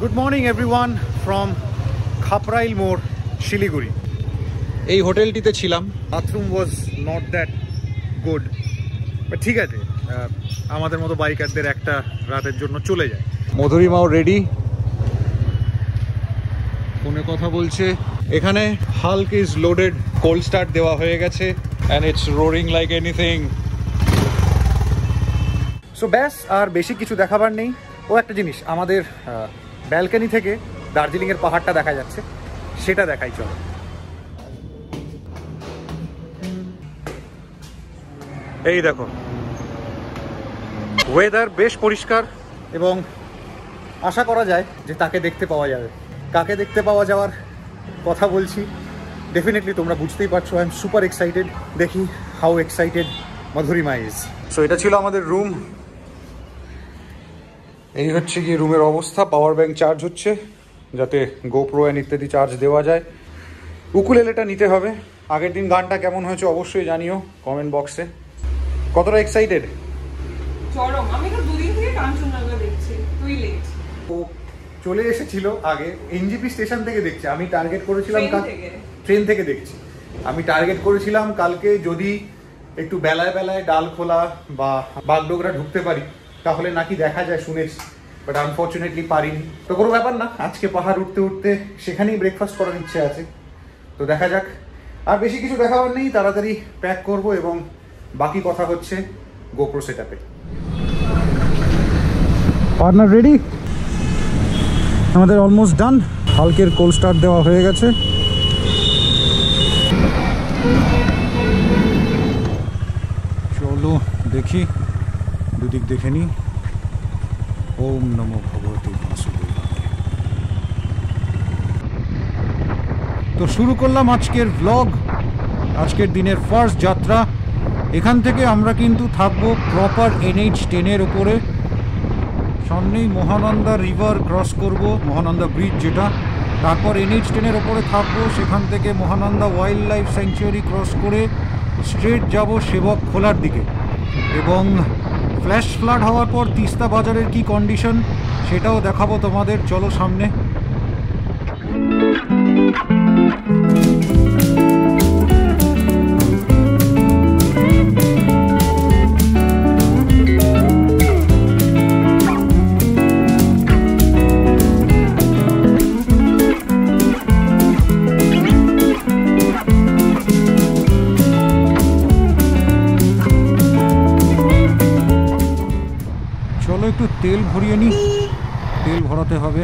Good morning everyone from Khaprail More, Shiliguri. এই হোটেলটিতে ছিলাম। Bathroom was not that good, but ঠিক আছে, আমাদের মতো বাইকারদের একটা রাতের জন্য চলে যায়। মধুরিমাও রেডি, ফোনে কথা বলছে। এখানে Hulk is loaded, cold start দেওয়া হয়ে গেছে and it's roaring like anything. So ব্যাস, আর বেশি কিছু দেখাবার নেই। ও একটা জিনিস, আমাদের ব্যালকনি থেকে দার্জিলিংয়ের পাহাড়টা দেখা যাচ্ছে, সেটা দেখাই চলো। এই দেখো, ওয়েদার বেশ পরিষ্কার এবং আশা করা যায় যে তাকে দেখতে পাওয়া যাবে। কাকে দেখতে পাওয়া যাওয়ার কথা বলছি ডেফিনেটলি তোমরা বুঝতেই পারছো। I am super excited. দেখি how excited Madhurima is. So এটা ছিল আমাদের রুম। এই হচ্ছে গিয়ে রুমের অবস্থা। পাওয়ার ব্যাংক চার্জ হচ্ছে যাতে গোপ্রো অ্যান্ড ইত্যাদি চার্জ দেওয়া যায়। উকুলেলেটা নিতে হবে। আগের দিন গানটা কেমন হয়েছে অবশ্যই জানিও কমেন্ট বক্সে। কতটা এক্সাইটেড? চরম। আমি তো দুদিন থেকে কাঞ্চনজঙ্ঘা দেখছি, তুই লেট। ও চলে এসেছিল আগে, এনজিপি স্টেশন থেকে দেখছি। আমি টার্গেট করেছিলাম ট্রেন থেকে দেখছি। আমি টার্গেট করেছিলাম কালকে যদি একটু বেলায় বেলায় ডালখোলা বা বাগডোগরা ঢুকতে পারি তাহলে নাকি দেখা যায় শুনেছি, বাট আনফর্চুনেটলি পারিনি। তো কোনো ব্যাপার না, আজকে পাহাড় উঠতে উঠতে সেখানেই ব্রেকফাস্ট করার ইচ্ছে আছে। তো দেখা যাক। আর বেশি কিছু দেখাবার নেই, তাড়াতাড়ি প্যাক করব এবং বাকি কথা হচ্ছে গোপ্রো সেটআপে। পার্টনার রেডি, আমাদের অলমোস্ট ডান। হালকের কোল্ড স্টার্ট দেওয়া হয়ে গেছে। চলো দেখি, দুদিক দেখে নি। ওম নমো ভগবতে বাসুদেবায়। তো শুরু করলাম আজকের ব্লগ, আজকের দিনের ফার্স্ট যাত্রা। এখান থেকে আমরা কিন্তু থাকবো প্রপার NH10-এর উপরে। সামনেই মহানন্দা রিভার ক্রস করব, মহানন্দা ব্রিজ যেটা। তারপর NH10-এর ওপরে থাকবো, সেখান থেকে Mahananda wild life sanctuary cross করে স্ট্রেট যাব সেবক খোলার দিকে। এবং ফ্ল্যাশ ফ্লাড হওয়ার পর তিস্তা বাজারের কি কন্ডিশন সেটাও দেখাবো তোমাদের। চলো সামনে। একটু তেল ভরিয়ে নি, তেল ভরাতে হবে।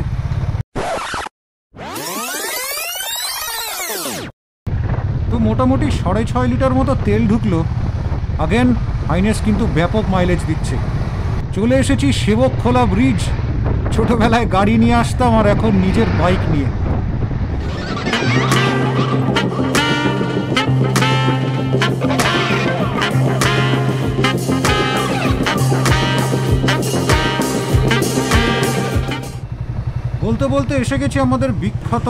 তো মোটামুটি 6.5 লিটার মতো তেল ঢুকলো। আগেন হাইনেস কিন্তু ব্যাপক মাইলেজ দিচ্ছে। চলে এসেছি সেবক খোলা ব্রিজ। ছোটবেলায় গাড়ি নিয়ে আসতাম, আর এখন নিজের বাইক নিয়ে। বলতে বলতে এসে গেছি আমাদের বিখ্যাত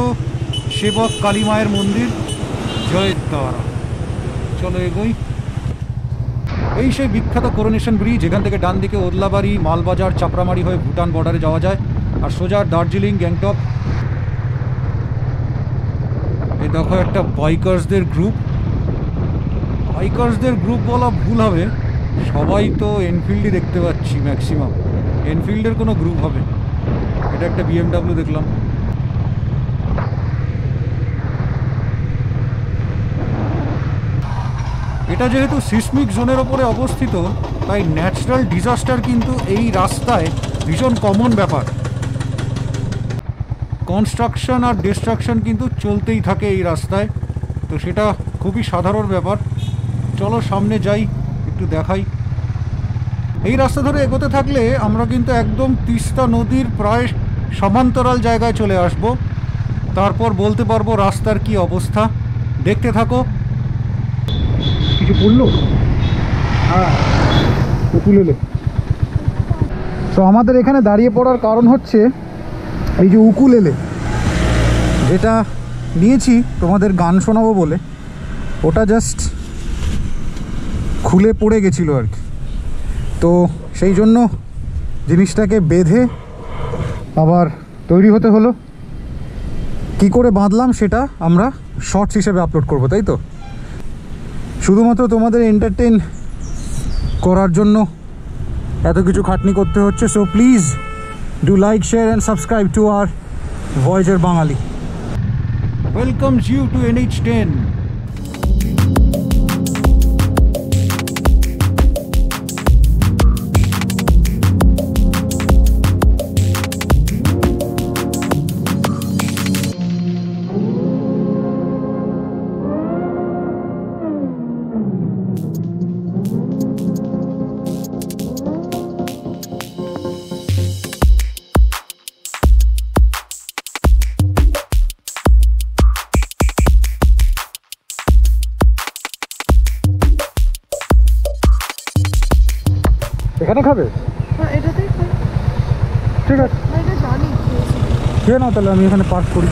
সেবক কালী মায়ের মন্দির, জয় তারা। চলো এগোই। এই সেই বিখ্যাত করোনেশন ব্রিজ। এখান থেকে ডান দিকে ওদলাবাড়ি, মালবাজার, চাপড়ামারি হয়ে ভুটান বর্ডারে যাওয়া যায়, আর সোজা দার্জিলিং, গ্যাংটক। এই দেখো একটা বাইকার্সদের গ্রুপ। বাইকার্সদের গ্রুপ বলা ভুল হবে, সবাই তো এনফিল্ডই দেখতে পাচ্ছি ম্যাক্সিমাম। এনফিল্ডের কোনো গ্রুপ হবে। এটা একটা BMW দেখলাম। এটা যেহেতু সিসমিক জোনের ওপরে অবস্থিত, তাই ন্যাচারাল ডিজাস্টার কিন্তু এই রাস্তায় ভীষণ কমন ব্যাপার। কনস্ট্রাকশন আর ডিস্ট্রাকশন কিন্তু চলতেই থাকে এই রাস্তায়, তো সেটা খুবই সাধারণ ব্যাপার। চলো সামনে যাই, একটু দেখাই। এই রাস্তা ধরে এগোতে থাকলে আমরা কিন্তু একদম তিস্তা নদীর প্রায় সমান্তরাল জায়গায় চলে আসব। তারপর বলতে পারবো রাস্তার কি অবস্থা। দেখতে থাকো। কিছু পড়লো? হ্যাঁ, উকুলেলে। তো আমাদের এখানে দাঁড়িয়ে পড়ার কারণ হচ্ছে এই যে উকুলেলে, যেটা নিয়েছি তোমাদের গান শোনাবো বলে। ওটা জাস্ট খুলে পড়ে গেছিল আর কি। তো সেই জন্য জিনিসটাকে বেঁধে আবার তৈরি হতে হলো। কি করে বাঁধলাম সেটা আমরা শর্টস হিসেবে আপলোড করব, তাই তো? শুধুমাত্র তোমাদের এন্টারটেইন করার জন্য এত কিছু খাটনি করতে হচ্ছে। So please do like, share and subscribe to our ভয়েজের Bangali. Welcomes you to NH10। এখানে খাবে? হ্যাঁ, এটাতেই খাই। ঠিক আছে, এটা জানি খেয়ে নাও তাহলে, আমি এখানে পার্ক করি।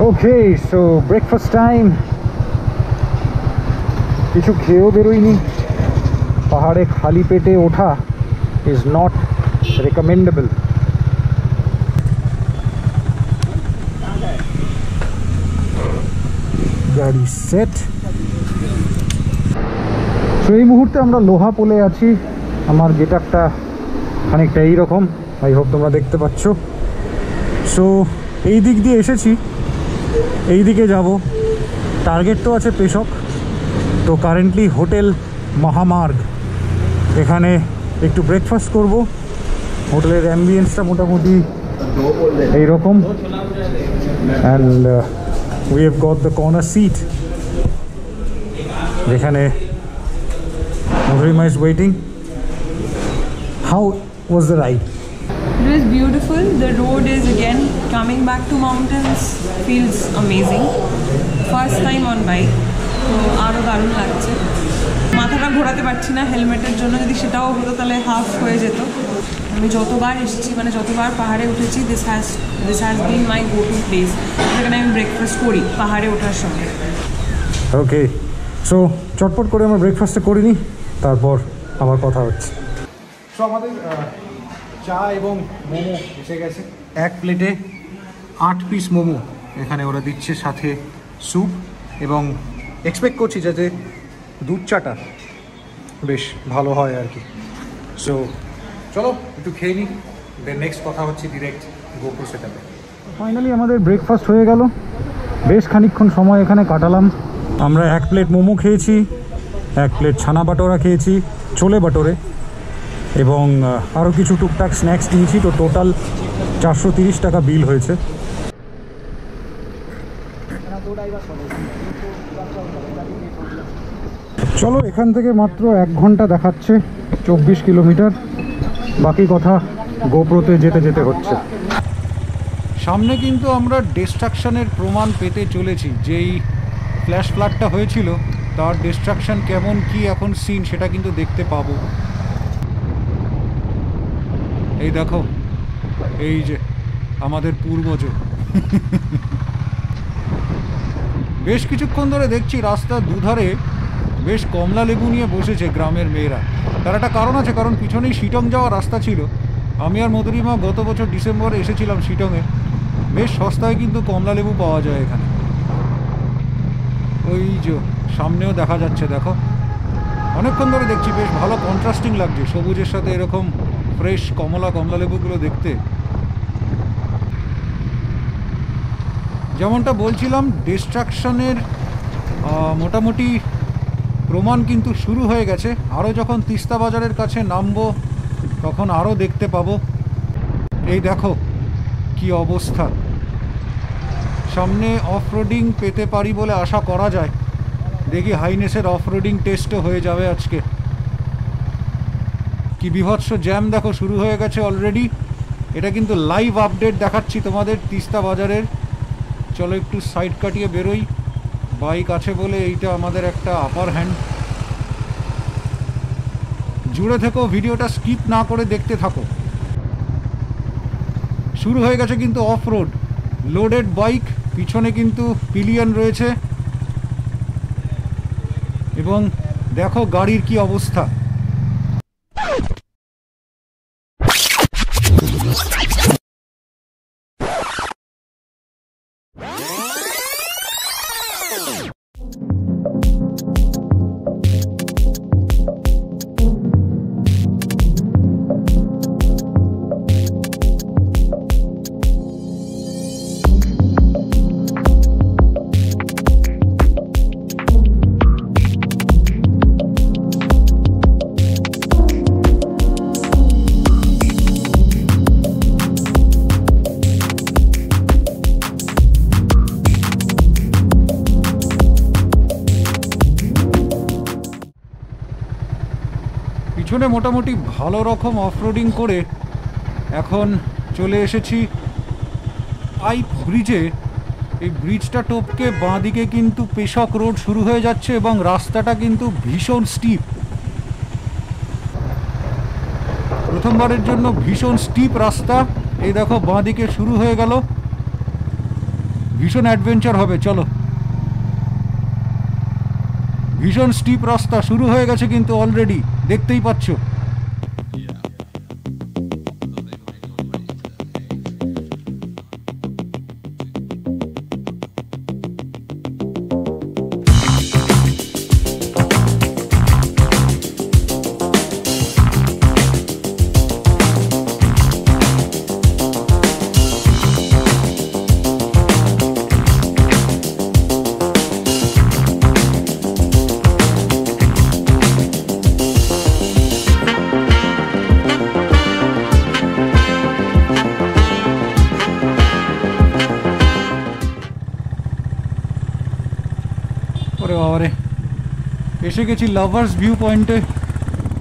ওকে, সো ব্রেকফাস্ট টাইম। কিছু খেয়েও বেরোয়নি। পাহাড়ে খালি পেটে ওঠা ইজ নট রেকমেন্ডেবল। গাড়ি সেট। তো এই মুহূর্তে আমরা লোহা পোলে আছি। আমার গেটআপটা খানিকটা এইরকম, আই হোপ তোমরা দেখতে পাচ্ছ। সো এই দিক দিয়ে এসেছি, এই দিকে যাব। টার্গেট তো আছে পেশক, তো কারেন্টলি হোটেল মহামার্গ, এখানে একটু ব্রেকফাস্ট করব। হোটেলের অ্যাম্বিয়েন্সটা মোটামুটি এইরকম। And we have got the corner seat, যেখানে Madhurima is waiting. How was the ride? It was beautiful. The road is again coming back to mountains. Feels amazing. First time on bike. তো আরও দারুণ লাগছে। মাথাটা ঘোরাতে পারছি না হেলমেটের জন্য, যদি সেটাও হতো তাহলে হাফ হয়ে যেত। আমি যতবার এসেছি, মানে যতবার পাহাড়ে উঠেছি, this has been my go to place, যেখানে আমি ব্রেকফাস্ট করি পাহাড়ে ওঠার সময়। ওকে, সো চটপট করে আমরা ব্রেকফাস্টটা করিনি, তারপর আবার কথা হচ্ছে। সো আমাদের চা এবং মোমো এসে গেছে। এক প্লেটে 8 পিস মোমো এখানে ওরা দিচ্ছে, সাথে স্যুপ, এবং এক্সপেক্ট করছি যাতে দুধ চাটা বেশ ভালো হয় আর কি। সো চলো একটু খেয়ে নিই, দেন নেক্সট কথা হচ্ছে ডিরেক্ট গোপ্রো সেটআপে। ফাইনালি আমাদের ব্রেকফাস্ট হয়ে গেল। বেশ খানিকক্ষণ সময় এখানে কাটালাম। আমরা 1 প্লেট মোমো খেয়েছি, 1 প্লেট ছানা বাটোরা খেয়েছি, ছোলে বাটোরে, এবং আরও কিছু টুকটাক স্ন্যাক্স নিয়েছি। তো টোটাল 430 টাকা বিল হয়েছে। চলো, এখান থেকে মাত্র 1 ঘন্টা দেখাচ্ছে, 24 কিলোমিটার। বাকি কথা গোপ্রোতে যেতে যেতে হচ্ছে। সামনে কিন্তু আমরা ডিস্ট্রাকশনের প্রমাণ পেতে চলেছি। যেই ফ্ল্যাশ ফ্লাডটা হয়েছিল, তার ডিস্ট্রাকশন কেমন, কি এখন সিন, সেটা কিন্তু দেখতে পাবো। এই দেখো, এই যে আমাদের পূর্বজ। বেশ কিছুক্ষণ ধরে দেখছি রাস্তার দুধারে বেশ কমলা লেবু নিয়ে বসেছে গ্রামের মেয়েরা। তার একটা কারণ আছে, কারণ পিছনেই শিটং যাওয়ার রাস্তা ছিল। আমি আর মধুরিমা গত বছর ডিসেম্বরে এসেছিলাম শিটংয়ে। বেশ সস্তায় কিন্তু কমলা লেবু পাওয়া যায় এখানে। ওই যে সামনেও দেখা যাচ্ছে, দেখো, অনেকক্ষণ ধরে দেখছি। বেশ ভালো কন্ট্রাস্টিং লাগছে সবুজের সাথে এরকম ফ্রেশ কমলা লেবুগুলো দেখতে। যেমনটা বলছিলাম, ডিস্ট্রাকশনের মোটামুটি প্রমাণ কিন্তু শুরু হয়ে গেছে। আরও যখন তিস্তা বাজারের কাছে নামবো তখন আরও দেখতে পাবো। এই দেখো কি অবস্থা। সামনে অফ রোডিং পেতে পারি বলে আশা করা যায়। দেখি হাইনেসের অফ রোডিং টেস্টও হয়ে যাবে আজকে। কি বিভৎস জ্যাম দেখো, শুরু হয়ে গেছে অলরেডি। এটা কিন্তু লাইভ আপডেট দেখাচ্ছি তোমাদের তিস্তা বাজারের। চলো একটু সাইড কাটিয়ে বেরোই, বাইক আছে বলে এইটা আমাদের একটা আপার হ্যান্ড। জুড়ে থেকো, ভিডিওটা স্কিপ না করে দেখতে থাকো। শুরু হয়ে গেছে কিন্তু অফ রোড। লোডেড বাইক, পিছনে কিন্তু পিলিয়ন রয়েছে, এবং দেখো গাড়ির কি অবস্থা। সামনে মোটামুটি ভালো রকম অফরোডিং করে এখন চলে এসেছি পাইপ ব্রিজে। এই ব্রিজটা টপকে বাঁ দিকে কিন্তু পেশক রোড শুরু হয়ে যাচ্ছে এবং রাস্তাটা কিন্তু ভীষণ স্টিপ। প্রথমবারের জন্য ভীষণ স্টিপ রাস্তা। এই দেখো বাঁ দিকে শুরু হয়ে গেল, ভীষণ অ্যাডভেঞ্চার হবে। চলো, ভীষণ স্টিপ রাস্তা শুরু হয়ে গেছে কিন্তু অলরেডি, দেখতেই পাচ্ছ। ওরে বাবারে, এসে গেছি লাভার্স ভিউ পয়েন্টে।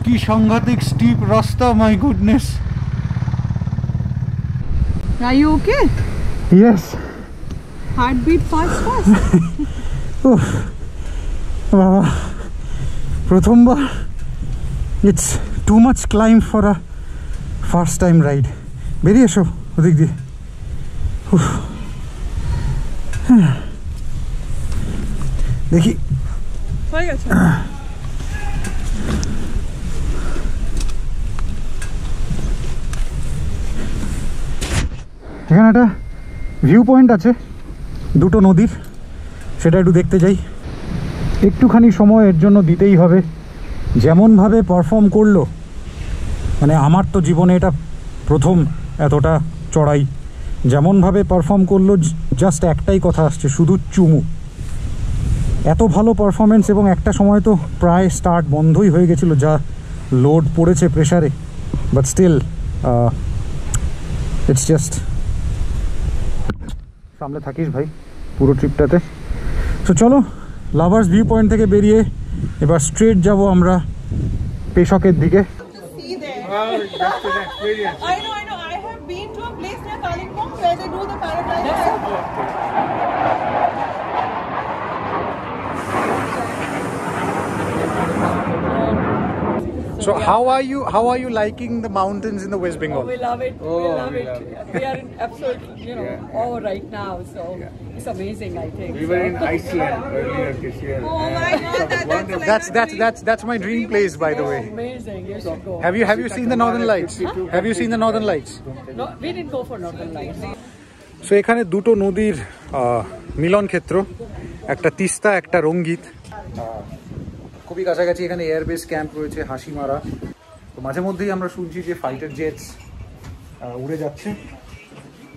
কি সাংঘাতিক স্টিপ রাস্তা, my goodness. Are you okay? Yes. Heartbeat fast. বাবা, প্রথমবার। It's too much climb for a first time ride. বেরিয়ে এসো ওদিক দিয়ে। দেখি হয়ে গেছে। এখানে একটা ভিউ পয়েন্ট আছে দুটো নদীর, সেটা একটু দেখতে যাই। একটুখানি সময় এর জন্য দিতেই হবে। যেমনভাবে পারফর্ম করলো, মানে আমার তো জীবনে এটা প্রথম এতটা চড়াই। যেমনভাবে পারফর্ম করলো, জাস্ট একটাই কথা আসছে, শুধু চুমু। এত ভালো পারফরমেন্স, এবং একটা সময় তো প্রায় স্টার্ট বন্ধই হয়ে গেছিলো, যা লোড পড়েছে প্রেশারে। বাট স্টিল ইটস জাস্ট, সামনে থাকিস ভাই পুরো ট্রিপটাতে। তো চলো, লাভার্স ভিউ পয়েন্ট থেকে বেরিয়ে এবার স্ট্রেট যাব আমরা পেশকের দিকে। See there. Wow, that's an experience. I know. I have been to a place near Kalimpong where they do the paragliding. So how are you liking the mountains in the West Bengal? Oh, we love it. We love it. We are in absolute, awe right now. So it's amazing, I think. We were in Iceland earlier this year. Oh my God, That's my dream place, by the way. Amazing. You should go. Have you seen the Northern Lights? Have you seen the Northern Lights? No, we didn't go for Northern Lights. So এখানে দুটো নদীর মিলন ক্ষেত্র, একটা তিস্তা, একটা রঙ্গিত। খুবই কাছাকাছি এখানে airbase camp রয়েছে, হাসিমারা। তো মাঝে মধ্যেই আমরা শুনছি যে ফাইটার জেটস উড়ে যাচ্ছে।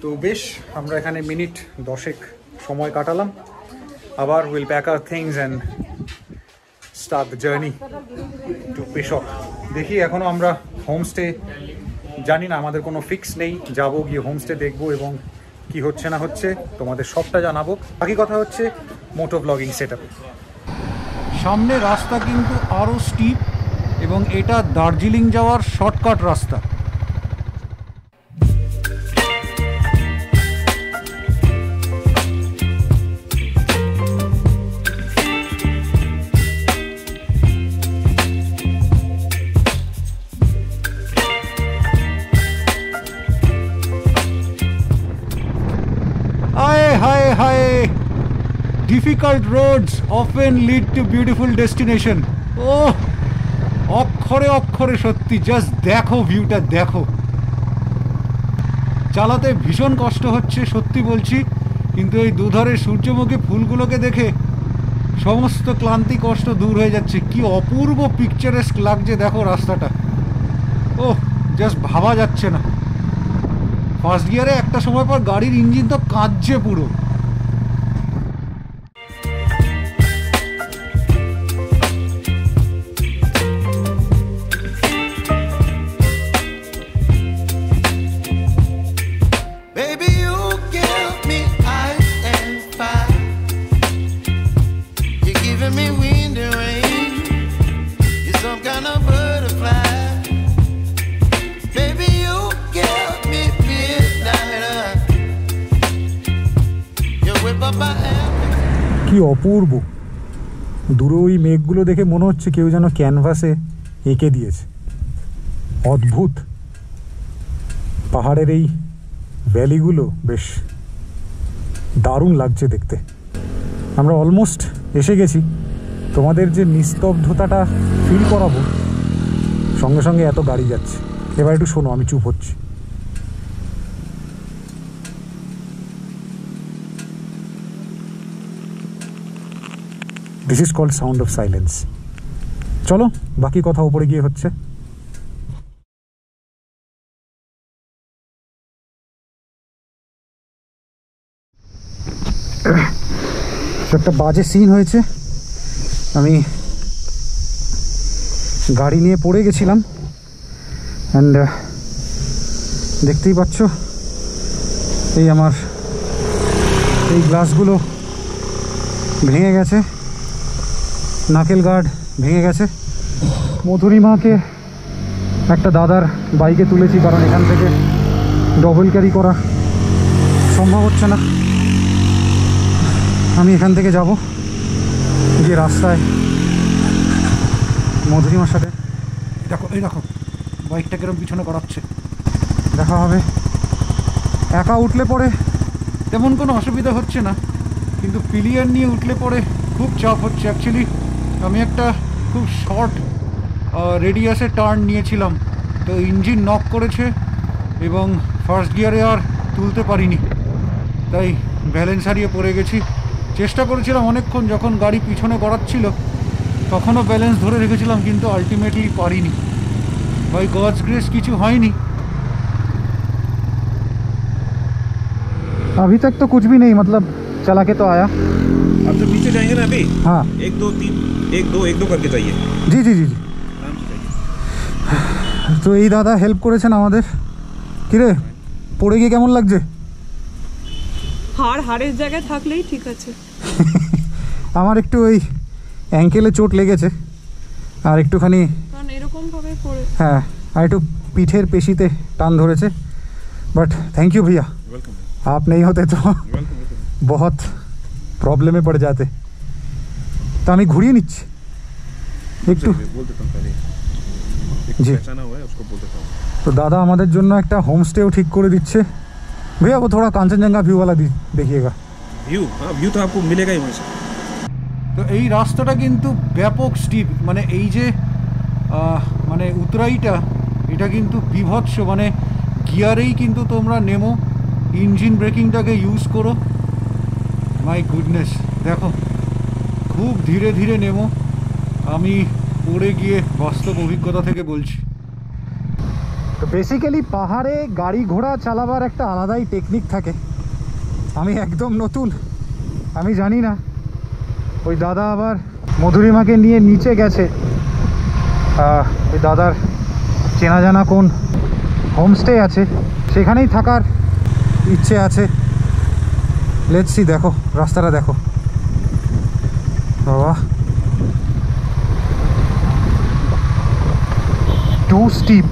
তো বেশ, আমরা এখানে মিনিট 10 সময় কাটালাম। আবার will pack our things and start the journey to Peshok. দেখি, এখনও আমরা হোমস্টে জানি না, আমাদের কোনো ফিক্স নেই। যাবো, গিয়ে হোমস্টে দেখবো এবং কি হচ্ছে না হচ্ছে তোমাদের সবটা জানাবো। বাকি কথা হচ্ছে মোটো ব্লগিং সেটআপে। সামনে রাস্তা কিন্তু আরও স্টিপ, এবং এটা দার্জিলিং যাওয়ার শর্টকাট রাস্তা। Hi, difficult roads often lead to beautiful destination. ও অক্ষরে অক্ষরে সত্যি, জাস্ট দেখো ভিউটা, দেখো। চালাতে ভীষণ কষ্ট হচ্ছে, সত্যি বলছি, কিন্তু এই দুধারে সূর্যমুখী ফুলগুলোকে দেখে সমস্ত ক্লান্তি কষ্ট দূর হয়ে যাচ্ছে। কি অপূর্ব পিকচারেস্ক লাগছে দেখো রাস্তাটা। ও জাস্ট ভাবা যাচ্ছে না। ফার্স্ট গিয়ারে একটা সময় পর গাড়ির ইঞ্জিন তো কাঁদছে পুরো। Me wind and rain, you're some kind of butterfly. কি অপূর্ব! দূরে ওই মেঘগুলো দেখে মনে হচ্ছে কেউ যেন ক্যানভাসে এঁকে দিয়েছে। অদ্ভুত! পাহাড়ের এই ভ্যালিগুলো বেশ দারুণ লাগছে দেখতে। আমরা অলমোস্ট এসে গেছি। তোমাদের যে নিস্তব্ধতাটা ফিল করাবো, সঙ্গে সঙ্গে এত গাড়ি যাচ্ছে। এবার একটু শোনো, আমি চুপ হচ্ছি। This is called sound of silence. চলো, বাকি কথা উপরে গিয়ে হচ্ছে। একটা বাজে সিন হয়েছে। আমি গাড়ি নিয়ে পড়ে গেছিলাম অ্যান্ড দেখতেই পাচ্ছ এই আমার এই গ্লাসগুলো ভেঙে গেছে, নাকেল গার্ড ভেঙে গেছে। মধুরিমাকে একটা দাদার বাইকে তুলেছি, কারণ এখান থেকে ডবল ক্যারি করা সম্ভব হচ্ছে না। আমি এখান থেকে যাব, গিয়ে রাস্তায় মধুরিমার সাথে এই দেখো বাইকটা কিরম পিছনে করাচ্ছে, দেখা হবে। একা উঠলে পরে তেমন কোনো অসুবিধা হচ্ছে না, কিন্তু পিলিয়ন নিয়ে উঠলে পরে খুব চাপ হচ্ছে। অ্যাকচুয়ালি আমি একটা খুব শর্ট রেডিয়াসে টার্ন নিয়েছিলাম, তো ইঞ্জিন নক করেছে এবং ফার্স্ট গিয়ারে আর তুলতে পারিনি, তাই ব্যালেন্স হারিয়ে পড়ে গেছি। চেষ্টা করেছিলাম অনেকক্ষণ, যখন গাড়ি পিছনে গড়াচ্ছিল তখনও ব্যালেন্স ধরে রেখেছিলাম, কিন্তু আলটিমেটলি পারিনি। বাই গডস গ্রেস কিছু হয়নি। अभी तक तो कुछ भी नहीं, मतलब चला के तो आया। अब जब नीचे जाएंगे ना अभी, हाँ 1 2 3 1 2 करके जाइए। জি জি জি জি। তো এই দাদা হেল্প করেছেন আমাদের। কিরে, পড়ে গিয়ে কেমন লাগছে? হাড়ের জায়গায় থাকলেই ঠিক আছে। আমার একটু ওই অ্যাঙ্কেলে চোট লেগেছে আর একটুখানি, কারণ এরকম ভাবে পড়ে, হ্যাঁ, আর একটু পিঠের পেশিতে টান ধরেছে। বাট থ্যাংক ইউ भैया, वेलकम आप नहीं होते तो वेलकम। बहुत प्रॉब्लम में पड़ जाते। तो আমি ঘুরিয়ে নিচ্ছি একটু। बोल देता हूं पहले, एक जी। पहचाना हुआ है उसको बोल देता हूं। তো দাদা আমাদের জন্য একটা হোমস্টেও ঠিক করে দিচ্ছে। भैया वो थोड़ा कांचनजंगा व्यू वाला देखिएगा। व्यू, हां व्यू तो आपको मिलेगा ही वहां से। তো এই রাস্তাটা কিন্তু ব্যাপক স্টিপ, মানে এই যে মানে উতরাইটা, এটা কিন্তু বিভৎস। মানে গিয়ারেই কিন্তু তোমরা নেমো, ইঞ্জিন ব্রেকিংটাকে ইউজ করো। মাই গুডনেস, দেখো খুব ধীরে ধীরে নেমো। আমি পড়ে গিয়ে বাস্তব অভিজ্ঞতা থেকে বলছি। তো বেসিক্যালি পাহাড়ে গাড়ি ঘোড়া চালাবার একটা আলাদাই টেকনিক থাকে। আমি একদম নতুন, আমি জানি না। ওই দাদা আবার মধুরিমাকে নিয়ে নিচে গেছে। ওই দাদার চেনা জানা কোন হোমস্টে আছে, সেখানেই থাকার ইচ্ছে আছে। Let's see. দেখো রাস্তাটা দেখো বাবা, টু স্টিপ।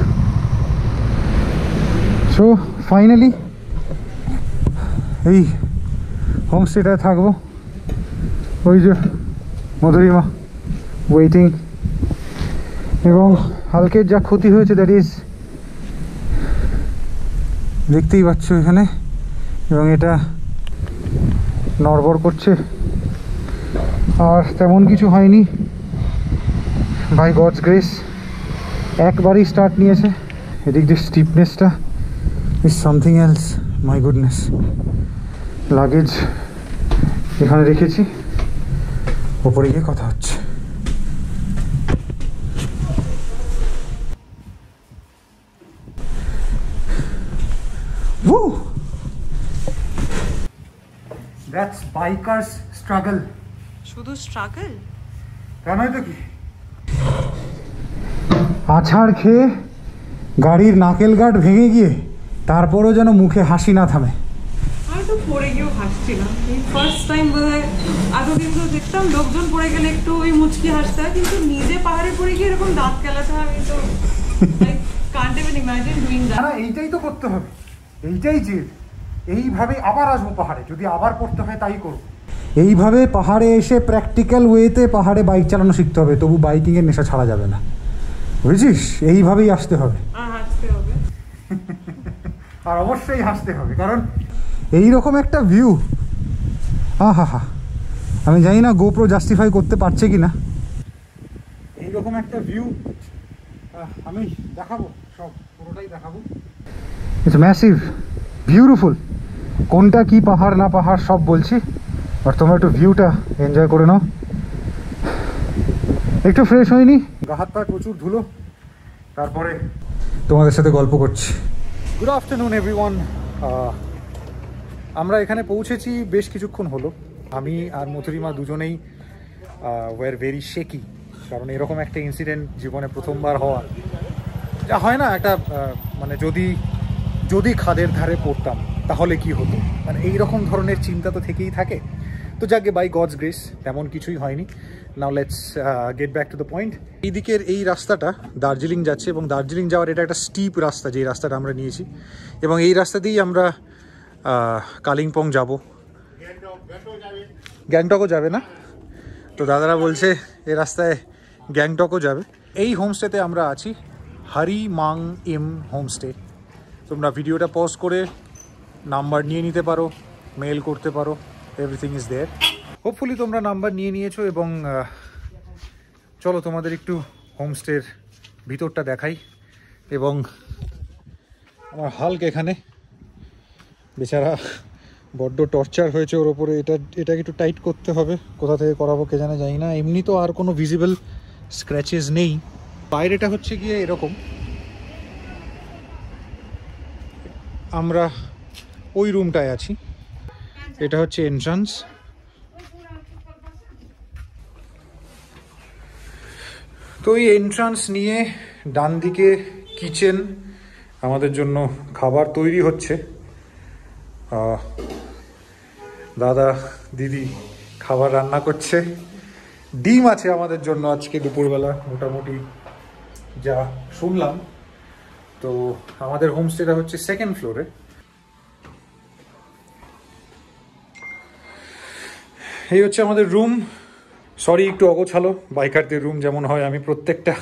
সো ফাইনালি এই হোমস্টেটায় থাকবো। ওই যে মধুরিমা ওয়েটিং, এবং হালকের যা ক্ষতি হয়েছে দ্যাট ইজ দেখতেই পাচ্ছ এখানে, এবং এটা নড়বড় করছে। আর তেমন কিছু হয়নি, বাই গডস গ্রেস। একবারই স্টার্ট নিয়েছে। এদিক দিয়ে স্টিপনেসটা is something else. My goodness. Luggage এখানে রেখেছি, ওপরে গিয়ে কথা হচ্ছে। Woo! That's biker's struggle. শুধু স্ট্রাগল। কেনই তো কি, আছাড় খেয়ে গাড়ির নাকেল গার্ড ভেঙে গিয়ে তারপরও যেন মুখে হাসি না থামে। আমি তো পড়ে গিয়েও হাসছিলাম। এই ফার্স্ট টাইম বোধহয়। এতদিন তো দেখতাম লোকজন পড়ে গেলে একটু ওই মুচকি হাসতে হয়, কিন্তু নিজে পাহাড়ে পড়ে গিয়ে এরকম দাঁত কেলাতে হয়, আমি তো Kant even imagine doing that. না, এইটাই তো করতে হবে, এইটাই যে এইভাবে আবার আসবো পাহাড়ে। যদি আবার পড়তে হয় তাই করবো। এইভাবে পাহাড়ে এসে প্র্যাকটিক্যাল ওয়েতে পাহাড়ে বাইক চালানো শিখতে হবে, তবু বাইকিংয়ের নেশা ছাড়া যাবে না, বুঝেছিস? এইভাবেই আসতে হবে, হাসতে হবে। আর অবশ্যই হাসতে হবে, কারণ এইরকম একটা ভিউ, হা হা, আমি জানি না গোপ্রো জাস্টিফাই করতে পারছে কি না। এইরকম একটা ভিউ আমি দেখাবো, সব পুরোটাই দেখাবো। It's massive, beautiful. কোনটা কি পাহাড় না পাহাড় সব বলছি, আর তোমরা একটু ভিউটা এনজয় করে নাও। একটু ফ্রেশ হয়নি, গা হাত পায়ে প্রচুর ধুলো, তারপরে তোমাদের সাথে গল্প করছি। Good afternoon everyone. আমরা এখানে পৌঁছেছি বেশ কিছুক্ষণ হলো। আমি আর মধুরিমা দুজনেই ওয়ার ভেরি শেকি, কারণ এরকম একটা ইনসিডেন্ট জীবনে প্রথমবার হওয়া, যা হয় না একটা মানে যদি খাদের ধারে পড়তাম তাহলে কি হতো, মানে এইরকম ধরনের চিন্তা তো থেকেই থাকে। তো যাকে বাই গডস গ্রেস তেমন কিছুই হয়নি। Now let's get back to the point. এই দিকের এই রাস্তাটা দার্জিলিং যাচ্ছে, এবং দার্জিলিং যাওয়ার এটা একটা স্টিপ রাস্তা, যে রাস্তাটা আমরা নিয়েছি, এবং এই রাস্তা দিয়েই আমরা কালিম্পং যাব। গ্যাংটকও যাবে না, তো দাদারা বলছে এই রাস্তায় গ্যাংটকও যাবে। এই হোমস্টেতে আমরা আছি, হরি মাং ইম হোমস্টে। তোমরা ভিডিওটা পজ করে নাম্বার নিয়ে নিতে পারো, মেল করতে পারো, এভরিথিং ইজ দেয়ার। হোপফুলি তোমরা নাম্বার নিয়ে নিয়েছো, এবং চলো তোমাদের একটু হোমস্টের ভিতরটা দেখাই। এবং আমার হাল্ক এখানে বেচারা বড্ড টর্চার হয়েছে ওর ওপরে, এটাকে একটু টাইট করতে হবে, কোথা থেকে করাবো কে জানে, জানি না। এমনি তো আর কোনো ভিজিবল স্ক্র্যাচেস নেই। বাইরেটা হচ্ছে গিয়ে এরকম, আমরা ওই রুমটায় আছি, এটা হচ্ছে এন্ট্রান্স। তো এই এন্ট্রান্স নিয়ে ডান দিকে কিচেন, আমাদের জন্য খাবার তৈরি হচ্ছে। দাদা দিদি খাবার রান্না করছে, ডিম আছে আমাদের জন্য আজকে দুপুরবেলা মোটামুটি যা শুনলাম। তো আমাদের হোমস্টেটা হচ্ছে সেকেন্ড ফ্লোরে। এই হচ্ছে আমাদের রুম। সরি একটু অগোছালো, বাইকারদের রুম যেমন হয়, আমি প্রত্যেকটা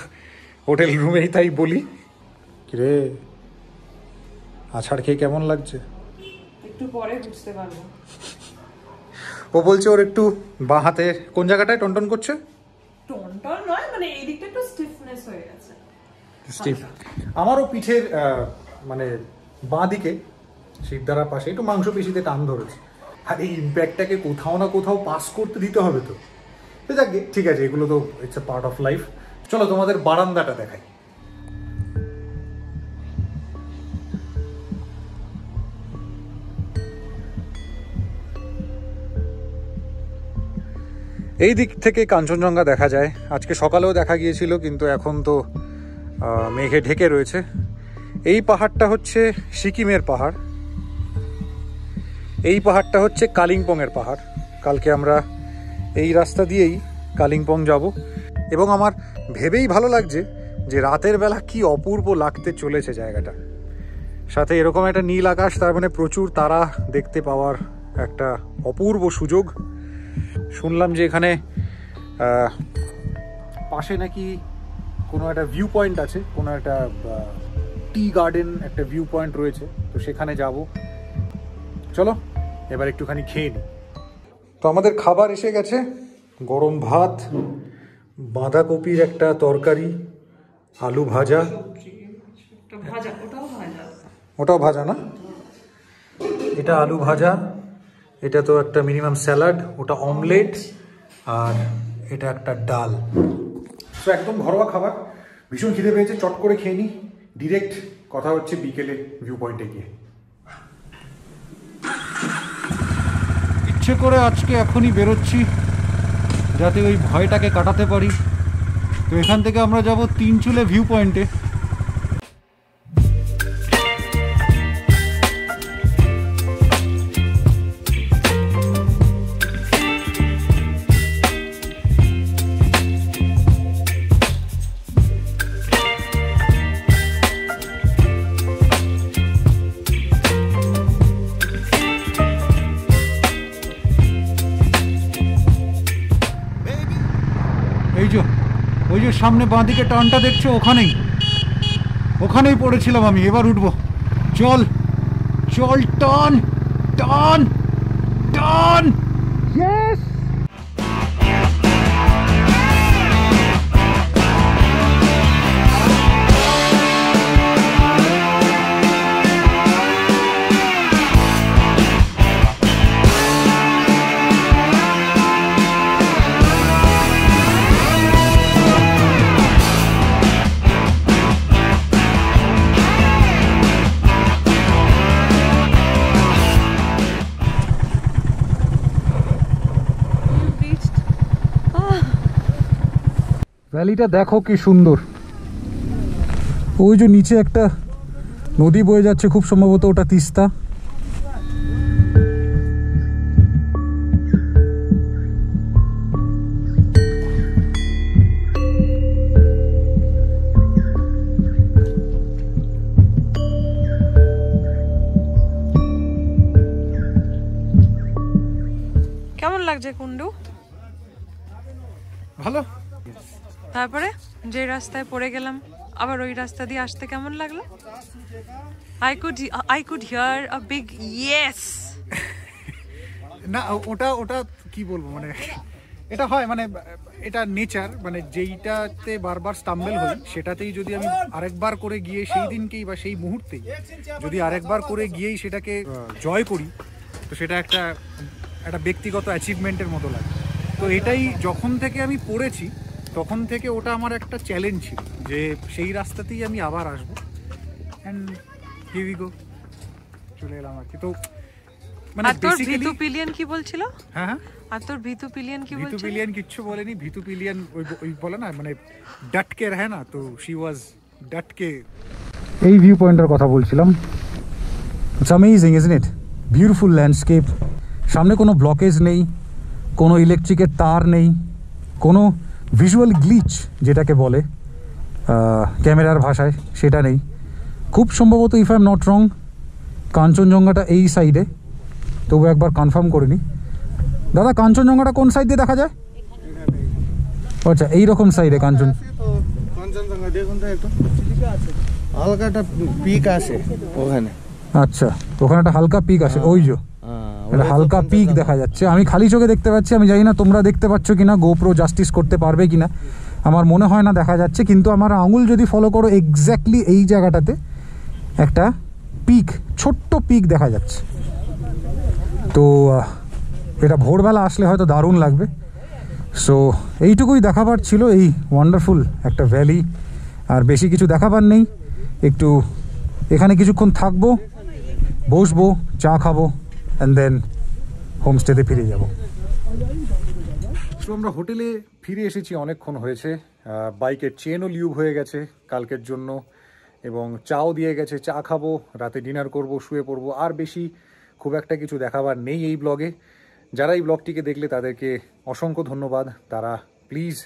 হোটেল রুমেই তাই বলি। কিরে আছাড় খেয়ে কেমন লাগছে? একটু পরে বুঝতে পারবো। ও বলছে ওর একটু বাঁ হাতে কোন জায়গাটায় টনটন করছে, টনটন নয়, মানে এই দিকটা একটু স্টিফনেস হয়ে গেছে। স্টিফ। আমারও পিঠের মানে বাঁ দিকে শিরদাঁড়ার পাশে একটু মাংসপেশিতে টান ধরেছে, আর এই ইম্প্যাক্টটাকে কোথাও না কোথাও পাস করতে দিতে হবে। তো যাকে ঠিক আছে, এগুলো তো it's a part of life. চলো তোমাদের বারান্দাটা দেখাই। এই দিক থেকে কাঞ্চনজঙ্ঘা দেখা যায়, আজকে সকালেও দেখা গিয়েছিল, কিন্তু এখন তো মেঘে ঢেকে রয়েছে। এই পাহাড়টা হচ্ছে সিকিমের পাহাড়, এই পাহাড়টা হচ্ছে কালিম্পংয়ের পাহাড়। কালকে আমরা এই রাস্তা দিয়েই কালিম্পং যাব, এবং আমার ভেবেই ভালো লাগছে যে রাতের বেলা কি অপূর্ব লাগতে চলেছে জায়গাটা। সাথে এরকম একটা নীল আকাশ, তার মানে প্রচুর তারা দেখতে পাওয়ার একটা অপূর্ব সুযোগ। শুনলাম যে এখানে পাশে নাকি কোনো একটা ভিউ পয়েন্ট আছে, কোনো একটা টি গার্ডেন, একটা ভিউ পয়েন্ট রয়েছে, তো সেখানে যাব। চলো এবার একটুখানি খেয়ে নিই। তো আমাদের খাবার এসে গেছে, গরম ভাত, বাঁধাকপির একটা তরকারি, আলু ভাজা, ওটাও ভাজা না, এটা আলু ভাজা, এটা তো একটা মিনিমাম স্যালাড, ওটা অমলেট, আর এটা একটা ডাল। তো একদম ঘরোয়া খাবার, ভীষণ খিদে পেয়েছে, চট করে খেয়ে নিই। ডিরেক্ট কথা হচ্ছে বিকেলে ভিউ পয়েন্টে গিয়ে। ইচ্ছে করে আজকে এখনই বেরোচ্ছি যাতে ওই ভয়টাকে কাটাতে পারি। তো এখান থেকে আমরা যাব তিনচুলে ভিউ পয়েন্টে। সামনে বাঁদিকে টানটা দেখছো, ওখানেই পড়েছিলাম আমি। এবার উঠবো, চল চল, টান টান টান। ইয়েস! ভ্যালিটা দেখো কি সুন্দর। ওই যে নিচে একটা নদী বয়ে যাচ্ছে, খুব সম্ভবত ওটা তিস্তা। কেমন লাগছে কুন্ডু? ভালো। তারপরে যে রাস্তায় পড়ে গেলাম, আবার ওই রাস্তা দিয়ে আসতে কেমন লাগলো? I could hear a big yes. না ওটা কি বলবো, মানে এটা হয়, মানে এটা নেচার, মানে যেইটাতে বারবার স্টাম্বেল হই সেটাতেই যদি আমি আরেকবার করে গিয়ে সেই দিনকেই বা সেই মুহূর্তেই যদি আরেকবার করে গিয়েই সেটাকে জয় করি, তো সেটা একটা ব্যক্তিগত অ্যাচিভমেন্টের মতো লাগে। তো এটাই যখন থেকে আমি পড়েছি তখন থেকে ওটা আমার একটা চ্যালেঞ্জ ছিল যে সেই রাস্তাতেই আমি আবার আসবো। অ্যান্ড হিয়ার উই গো, চলে এলাম আর কি। তো মানে ভিতু পিলিয়ন কি বলছিল? হ্যাঁ, আর তোর ভিতু পিলিয়ন কি বলছিল? ভিতু পিলিয়ন কিচ্ছু বলেনি। ভিতু পিলিয়ন ওই বলে না, মানে ডটকে রহে না, তো শি ওয়াজ ডটকে। এই ভিউ পয়েন্টের কথা বলছিলাম। It's amazing, isn't it? Beautiful landscape, সামনে কোনো ব্লকেজ নেই, কোনো ইলেকট্রিকের তার নেই, কোনো ভিজুয়াল গ্লিচ যেটাকে বলে ক্যামেরার ভাষায়, সেটা নেই। খুব সম্ভবত, if I am not wrong, কাঞ্চনজঙ্ঘাটা এই সাইডে, তবু একবার কনফার্ম করে নি। দাদা, কাঞ্চনজঙ্ঘাটা কোন সাইড দিয়ে দেখা যায়? আচ্ছা, এইরকম সাইডে কাঞ্চনজঙ্ঘা দেখুন তো একটু, হালকা একটা পিক আছে ওখানে। আচ্ছা, ওখানে একটা হালকা পিক আছে, ওই যে একটা হালকা পিক দেখা যাচ্ছে। আমি খালি চোখে দেখতে পাচ্ছি, আমি জানি না তোমরা দেখতে পাচ্ছ কিনা, গোপ্রো জাস্টিস করতে পারবে কিনা, আমার মনে হয় না দেখা যাচ্ছে। কিন্তু আমার আঙুল যদি ফলো করো, এক্স্যাক্টলি এই জায়গাটাতে একটা পিক, ছোট্ট পিক দেখা যাচ্ছে। তো এটা ভোরবেলা আসলে হয়তো দারুণ লাগবে। সো এইটুকুই দেখাবার ছিল, এই ওয়ান্ডারফুল একটা ভ্যালি। আর বেশি কিছু দেখাবার নেই। একটু এখানে কিছুক্ষণ থাকবো, বসবো, চা খাবো, অ্যান্ড দেন হোমস্টেতে ফিরে যাব। তো আমরা হোটেলে ফিরে এসেছি, অনেকক্ষণ হয়েছে। বাইকের চেনও লিউব হয়ে গেছে কালকের জন্য, এবং চাও দিয়ে গেছে। চা খাবো, রাতে ডিনার করব, শুয়ে পড়বো। আর বেশি খুব একটা কিছু দেখাবার নেই এই ব্লগে। যারা এই ব্লগটিকে দেখলে তাদেরকে অসংখ্য ধন্যবাদ। তারা প্লিজ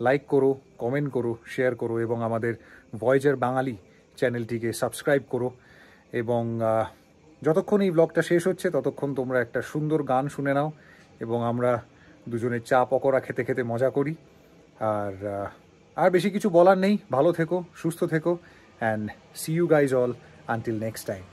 লাইক করো, কমেন্ট করো, শেয়ার করো, এবং আমাদের ভয়েজার বাঙালি চ্যানেলটিকে সাবস্ক্রাইব করো। এবং যতক্ষণ এই ব্লগটা শেষ হচ্ছে ততক্ষণ তোমরা একটা সুন্দর গান শুনে নাও, এবং আমরা দুজনে চা পকোড়া খেতে খেতে মজা করি। আর বেশি কিছু বলার নেই। ভালো থেকো, সুস্থ থেকো, and see you guys all until next time.